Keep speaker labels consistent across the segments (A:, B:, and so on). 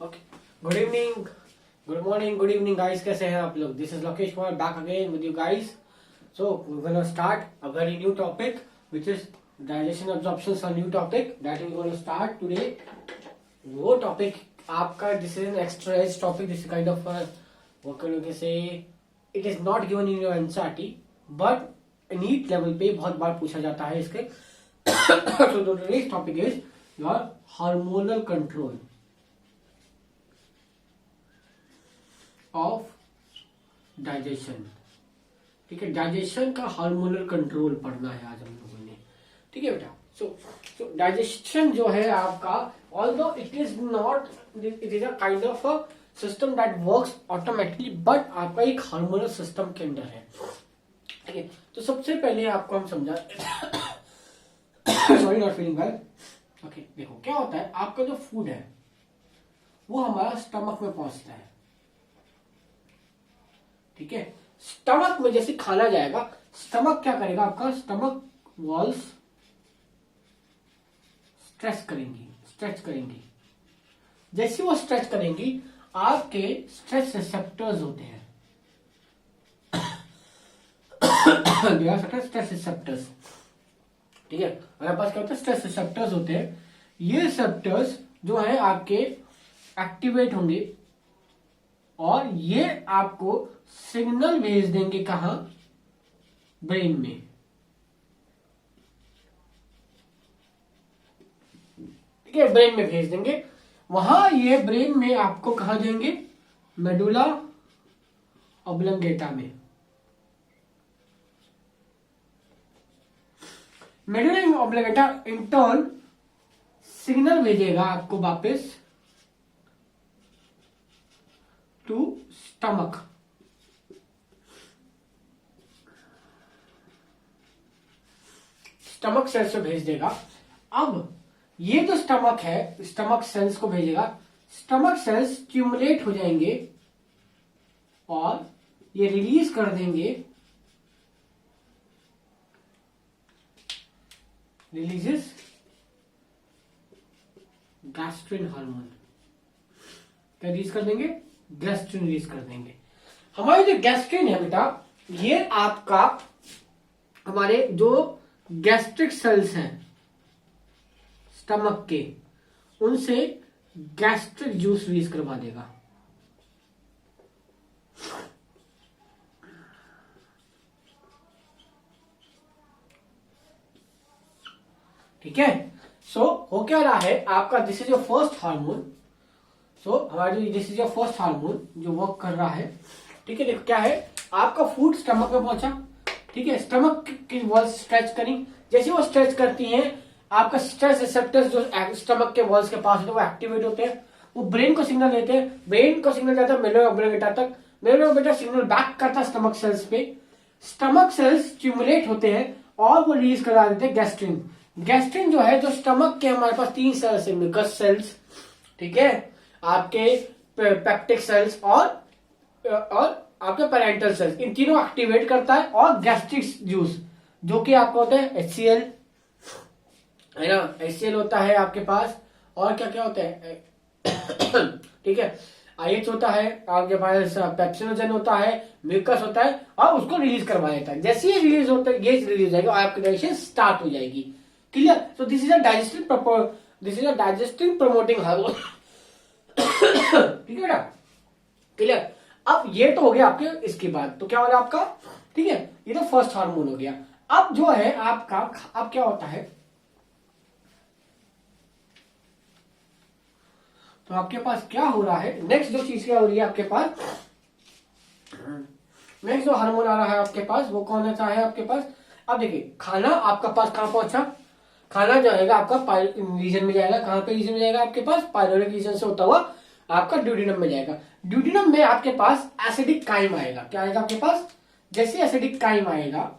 A: Okay, good evening, good morning, good evening guys, कैसे हैं आप लोग? This is Lokesh Kumar back again with you guys. So we gonna start a very new topic which is digestion absorption. A new topic that we gonna start today. वो topic आपका this is an extra edge topic. This kind of what can you say, it is not given in your NCERT but NEET level पे बहुत बार पूछा जाता है इसके. So today's topic is your hormonal control of digestion. ठीक है, digestion का hormonal control पढ़ना है आज हम लोगों ने. ठीक है बेटा. सो डाइजेशन जो है आपका, although it is not, it is a kind of a system that works automatically, but आपका एक हार्मोनल सिस्टम के अंदर है. ठीक है, तो सबसे पहले आपको हम समझा. Sorry, not feeling well. Okay, देखो क्या होता है, आपका जो फूड है वो हमारा स्टमक में पहुंचता है. ठीक है, स्टमक में जैसे खाना जाएगा, स्टमक क्या करेगा, आपका स्टमक वॉल्स स्ट्रेच करेंगी. जैसे वो स्ट्रेच करेंगी, आपके स्ट्रेच रिसेप्टर्स होते हैं. Stretch receptors. ठीक है, हमारे पास क्या होता है, स्ट्रेच रिसेप्टर्स होते हैं. ये रिसेप्टर्स जो है आपके एक्टिवेट होंगे और ये आपको सिग्नल भेज देंगे. कहा? ब्रेन में. ठीक है, ब्रेन में भेज देंगे. वहां ये ब्रेन में आपको कहा देंगे, मेडुला ऑब्लंगेटा में. Medulla oblongata in turn signal भेजेगा आपको वापस टू स्टमक. स्टमक सेल्स से भेज देगा. अब ये जो स्टमक है, स्टमक सेल्स को भेजेगा. स्टमक सेल्स स्टिमुलेट हो जाएंगे और ये रिलीज कर देंगे, रिलीजेस गैस्ट्रिन हार्मोन. क्या रिलीज कर देंगे? गैस्ट्रिन रिलीज कर देंगे. हमारे जो गैस्ट्रिन है बेटा, ये आपका हमारे जो गैस्ट्रिक सेल्स हैं स्टमक के, उनसे गैस्ट्रिक जूस रिलीज करवा देगा. ठीक है. सो हो क्या रहा है आपका, this is your first hormone. So हमारी this is your first hormone जो वर्क कर रहा है. ठीक है, देखो क्या है, आपका फूड स्टमक में पहुंचा. ठीक है, स्टमक की वॉल्स स्ट्रेच करी. जैसे वो स्ट्रेच करती हैं, आपका स्ट्रेच रिसेप्टर्स जो स्टमक के वॉल्स के पास होते हैं वो एक्टिवेट होते हैं. वो ब्रेन को सिग्नल देते हैं. ब्रेन को सिग्नल जाता है मेडुला ऑब्लंगेटा तक. मेडुला ऑब्लंगेटा सिग्नल बैक करता है स्टमक सेल्स पे. स्टमक सेल्स स्टिमुलेट होते हैं और वो रिलीज करा देते हैं गैस्ट्रिन. गैस्ट्रिन जो है, जो स्टमक के हमारे पास 3 सेल्स है, मिकस सेल्स, ठीक है, आपके पेप्टिक सेल्स और आपके पेरेंटल सेल्स, इन तीनों एक्टिवेट करता है. और गैस्ट्रिक जूस जो कि आपको होता है HCl, है ना, HCl होता है आपके पास. और क्या क्या होता है? ठीक है, IH होता है आपके पास, पेप्सिनोजन होता है, म्यूकस होता है, और उसको रिलीज करवा देता है. जैसे ही रिलीज होता है, ये रिलीज हो जाएगा और आपकी डाइजेशन स्टार्ट हो जाएगी. Clear? So this is a digestive promoting hormone. ठीक है बेटा, क्लियर? अब ये तो हो गया आपके. इसके बाद तो क्या हो रहा है आपका? ठीक है, ये तो फर्स्ट हार्मोन हो गया. अब जो है आपका, अब क्या होता है, तो आपके पास क्या हो रहा है, नेक्स्ट जो चीज क्या हो रही है आपके पास, नेक्स्ट जो हार्मोन आ रहा है आपके पास, वो कौन सा है आपके पास? अब देखिए, खाना आपका पास कहां पहुंचा? खाना जो है आपका रीजन में जाएगा. कहां पे रीजन में जाएगा? आपके पास पाइलोरिक रीजन से होता हुआ आपका ड्यूडिनम में जाएगा. ड्यूडिनम में आपके पास एसिडिक काइम आएगा. क्या आएगा आपके पास? जैसे एसिडिक काइम आएगा,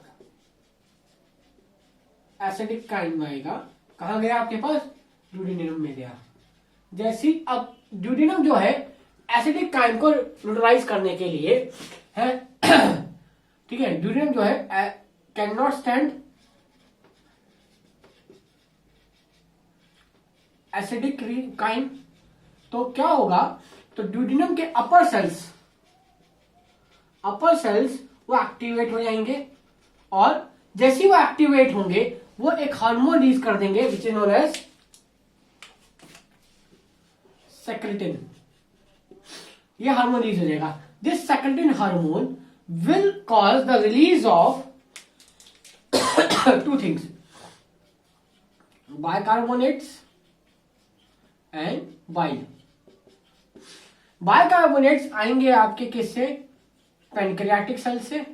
A: एसिडिक काइम आएगा, कहां गया आपके पास? ड्यूडिनम में गया. जैसी अब ड्यूडिनम जो है एसिडिक काइम को न्यूट्रलाइज करने के लिए है. ठीक है, ड्यूडिनम जो है can not stand acidic chyme तो क्या होगा, तो ड्यूडेनम के अपर सेल्स वो एक्टिवेट हो जाएंगे, और जैसे ही वो एक्टिवेट होंगे वो एक हार्मोन रिलीज कर देंगे which is known as secretin. ये हार्मोन रिलीज हो जाएगा। This secretin hormone will cause the release of two things, bicarbonates and bile. Bicarbonates आएंगे आपके किससे, पैनक्रियाटिक सेल से,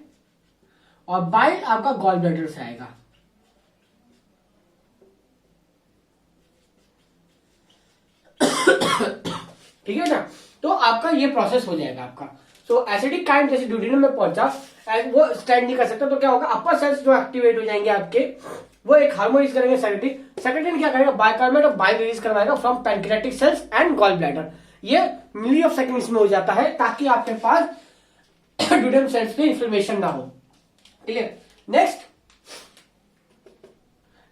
A: और बाइल आपका गॉल ब्लैडर से आएगा। ठीक है ना, तो आपका ये प्रोसेस हो जाएगा आपका। सो एसिडिक काइम जैसे ड्यूडेनम में पहुंचा, वो स्टैंड नहीं कर सकता, तो क्या होगा, अपर सेल्स जो एक्टिवेट हो जाएंगे आपके, वो एक हार्मोन रिलीज करेंगे सेक्रेटिन क्या करेगा, बाइकार्बोनेट और बाइल रिलीज करवाएगा from pancreatic cells and gall bladder. ये मिली ऑफ सेकंड्स में हो जाता है, ताकि आपके पास ड्यूडेनम सेल्स में इंफ्लेमेशन ना हो। क्लियर। नेक्स्ट,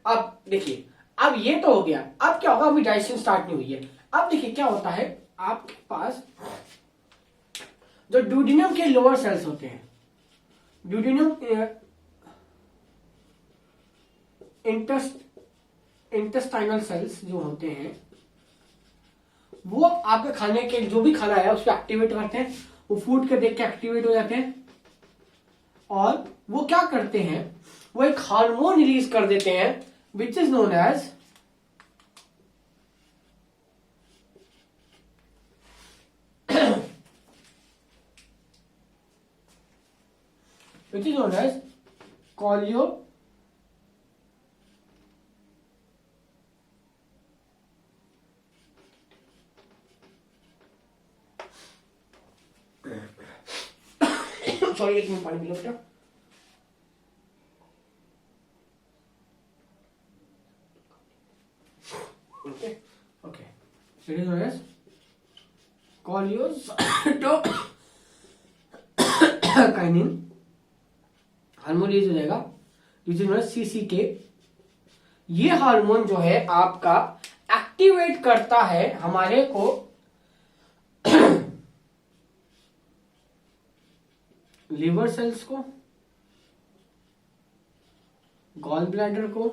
A: अब देखिए, अब ये तो हो गया, अब क्या होगा, अभी डाइजेशन स्टार्ट नहीं हुई है। अब देखिए क्या होता है, आपके पास जो ड्यूडेनम के लोअर सेल्स होते हैं, ड्यूडेनम इंटेस्टाइनल सेल्स जो होते हैं, वो आपके खाने के जो भी खाना है उसको एक्टिवेट करते हैं, वो फूड के देख के एक्टिवेट हो जाते हैं, और वो क्या करते हैं, वो एक हार्मोन रिलीज कर देते हैं which is known as cholio sorry, एक मिनट पानी पी लो बेटा। Okay okay, it is known as cholecystokinin hormone release हो जाएगा, which is known as CCK. ये हार्मोन जो है आपका एक्टिवेट करता है हमारे को लिवर सेल्स को, गॉल ब्लैडर को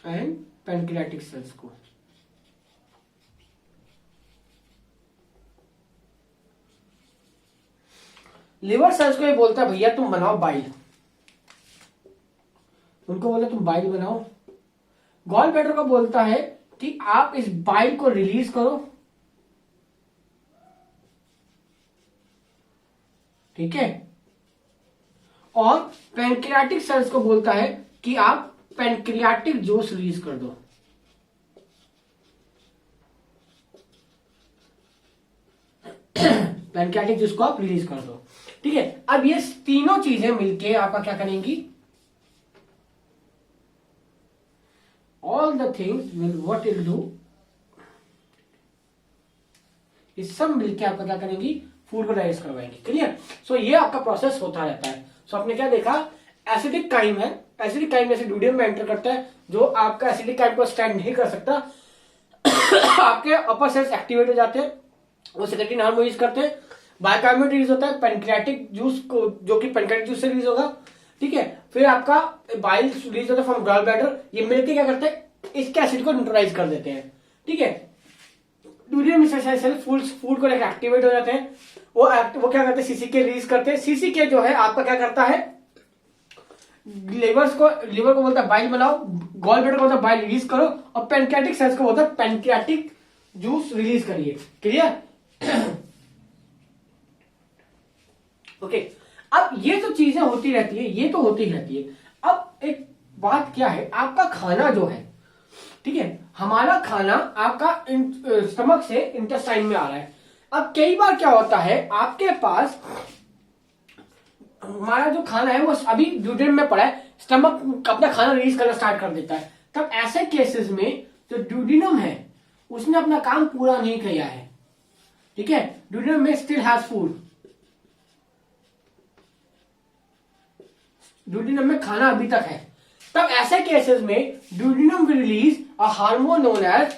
A: एंड पैनक्रियाटिक सेल्स को। लिवर सेल्स को ये बोलता है भैया तुम बनाओ बाइल, उनको बोला तुम बाइल बनाओ। गॉल ब्लैडर को बोलता है कि आप इस बाइल को रिलीज करो, ठीक है, और पैनक्रियाटिक सेल्स को बोलता है कि आप पैनक्रियाटिक जूस रिलीज कर दो। पैनक्रियाटिक जूस को आप रिलीज कर दो, ठीक है। अब ये तीनों चीजें मिलके आपका क्या करेंगी, all the things will what will do, ये सब मिलके आपका क्या करेंगी, फूड को डाइजेस्ट करवाएंगे। क्लियर। सो ये आपका प्रोसेस होता रहता है। सो आपने क्या देखा, एसिडिक काइम है, एसिडिक काइम जैसे ड्यूडेनम में एंटर करता है, जो आपका एसिडिक काइम को स्टैंड नहीं कर सकता आपके अपर सेल्स एक्टिवेट हो जाते हैं, वो सेक्रेटिन हार्मोन रिलीज करते हैं, बाइकार्बोनेट रिलीज होता है पैनक्रियाटिक जूस को, जो कि पैनक्रियाटिक जूस से रिलीज होगा, ठीक है। फिर आपका बाइल रिलीज होता है फ्रॉम गॉल ब्लैडर, ये मिलके क्या करते हैं, इसके एसिड को न्यूट्रलाइज कर देते हैं, ठीक है। ड्यूडेनम सेल फूड को लेकर एक्टिवेट हो जाते हैं, वो क्या करते हैं, सीसीके रिलीज करते हैं। सीसीके जो है आपका क्या करता है, लिवर को बोलता है बाइल बनाओ, गॉल ब्लैडर को बोलता है बाइल रिलीज करो, और पैनक्रियाटिक सेल्स को बोलता है पैनक्रियाटिक जूस रिलीज करिए। क्लियर। ओके, अब ये जो चीजें होती रहती है, ये तो होती रहती है। अब एक बात क्या है, आपका खाना जो है, ठीक है, हमारा खाना आपका स्टमक से इंटेस्टाइन में आ रहा है। अब कई बार क्या होता है, आपके पास हमारा जो खाना है वो अभी ड्यूडेनम में पड़ा है, स्टमक अपना खाना रिलीज करना स्टार्ट कर देता है। तब ऐसे केसेस में जो ड्यूडेनम है उसने अपना काम पूरा नहीं किया है, ठीक है, ड्यूडेनम में स्टिल हैज फूड, ड्यूडेनम में खाना अभी तक है। तब ऐसे केसेस में duodenum will release a hormone known as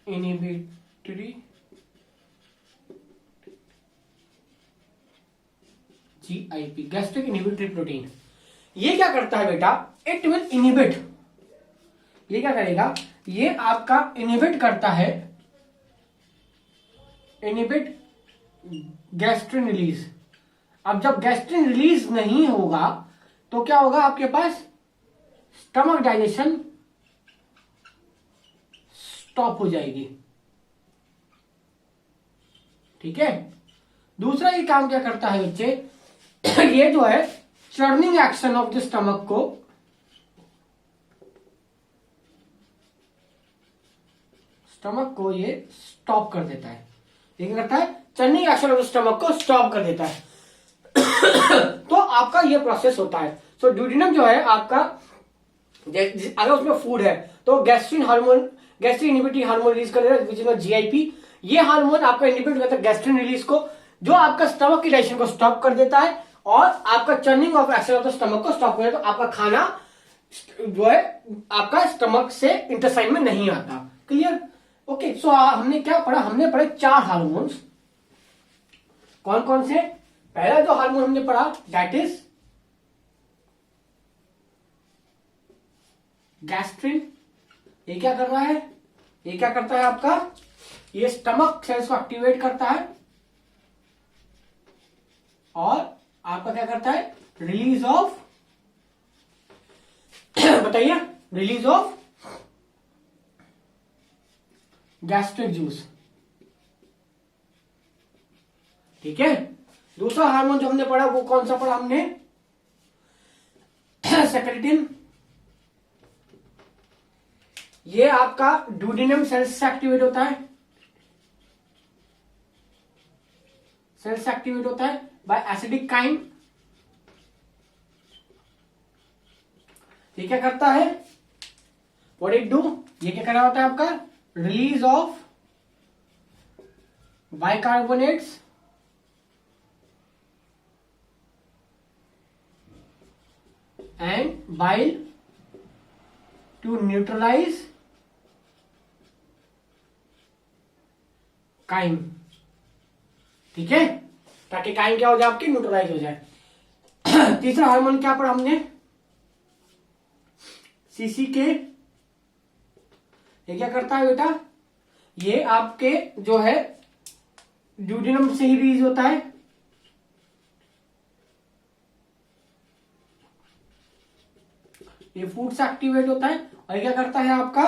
A: inhibitory GIP, gastric inhibitory protein. ये क्या करता है बेटा, इट विल इनहिबिट, ये क्या करेगा, ये आपका इनहिबिट करता है, इनहिबिट गैस्ट्रिन रिलीज। अब जब गैस्ट्रिन रिलीज नहीं होगा तो क्या होगा, आपके पास स्टमक डाइजेशन स्टॉप हो जाएगी। ठीक है। दूसरा ये काम क्या करता है बच्चे, ये जो है churning action of the stomach को ये स्टॉप कर देता है। ये क्या करता है, churning action of the stomach को स्टॉप कर देता है। तो आपका ये प्रोसेस होता है। सो ड्यूडेनम जो है आपका, अगर उसमें फूड है तो gastrin hormone, gastrin inhibitory hormone release कर देता है, विच इज GIP। ये हार्मोन आपका इनहिबिट करता है गैस्ट्रिन रिलीज को, जो आपका स्टमक की डाइजेशन को स्टॉप कर देता है और आपका churning of action of the stomach को स्टॉप कर देता है। तो आपका खाना जो है आपका स्टमक से इंटेस्टाइन में नहीं आता। क्लियर? ओके। सो हमने क्या पढ़ा, हमने पढ़े 4 हार्मोन्स। कौन कौन से? पहला जो हार्मोन हमने पढ़ा दैट इज गैस्ट्रिन। ये क्या कर रहा है, ये क्या करता है आपका, ये स्टमक सेल्स को एक्टिवेट करता है और आपका क्या करता है, रिलीज ऑफ बताइए, रिलीज ऑफ गैस्ट्रिक जूस। ठीक है। दूसरा हार्मोन जो हमने पढ़ा वो कौन सा पढ़ा हमने, सेक्रेटिन। ये आपका ड्यूडेनम सेल्स से एक्टिवेट होता है, सेल्स से एक्टिवेट होता है बाय एसिडिक काइन। ये क्या करता है, व्हाट इट डू, ये क्या कर रहा होता है आपका, release of bicarbonates and bile to neutralize chyme. ठीक है, ताकि काइन क्या हो जाए, आपकी न्यूट्रलाइज हो जाए। तीसरा हार्मोन क्या पढ़ा हमने, CCK। ये क्या करता है बेटा, ये आपके जो है ड्यूडेनम से ही रिलीज होता है, ये फूड से एक्टिवेट होता है और ये क्या करता है आपका,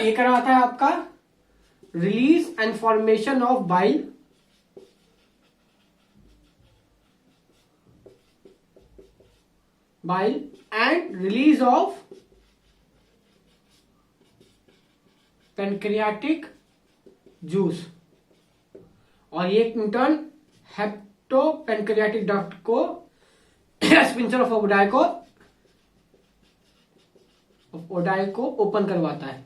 A: ये करवाता है आपका release and formation of bile and release of pancreatic juice. और ये इंटर्न हेप्टो पेनक्रियाटिक डक्ट को स्पिंचर ऑफ ओडाई को ओपन करवाता है,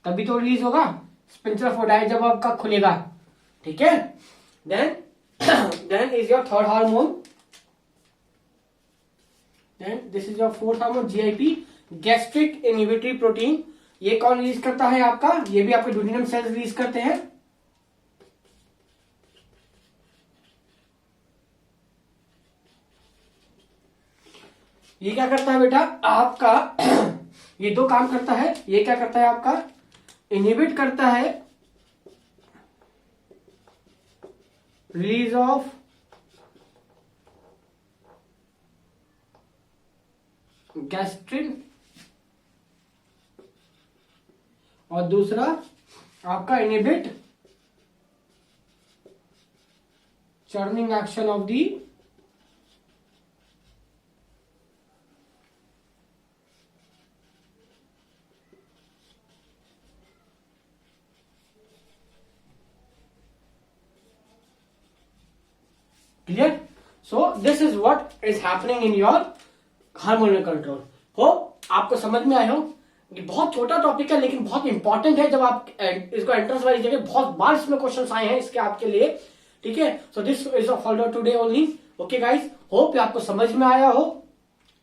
A: तभी तो रिलीज होगा स्पिंचर ऑफ ओडाई जब आपका खुलेगा। ठीक है। Then is your third hormone, then this is your fourth hormone GIP, gastric inhibitory protein. ये कौन रिलीज करता है आपका, ये भी आपके ड्यूडेनम सेल्स रिलीज करते हैं। ये क्या करता है बेटा आपका, ये 2 काम करता है। ये क्या करता है आपका, इनहिबिट करता है रिलीज ऑफ गैस्ट्रिन और दूसरा आपका inhibit churning action of the clear. So this is what is happening in your hormonal control. हो आपको समझ में आया हो, ये बहुत छोटा टॉपिक है लेकिन बहुत इंपॉर्टेंट है। जब आप इसको एंट्रेंस वाली जगह बहुत बार इसमें क्वेश्चन आए हैं इसके आपके लिए। ठीक है। So this is for today only. Okay guys, hope आपको समझ में आया हो,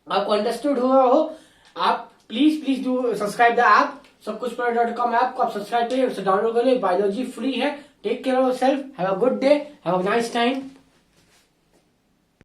A: आपको अंडरस्टूड हुआ हो। आप please do subscribe the app, सब कुछ .com ऐप को आप सब्सक्राइब करिए, उसे डाउनलोड करिए, बायोलॉजी फ्री है। Take care of yourself, have a good day, have a nice time.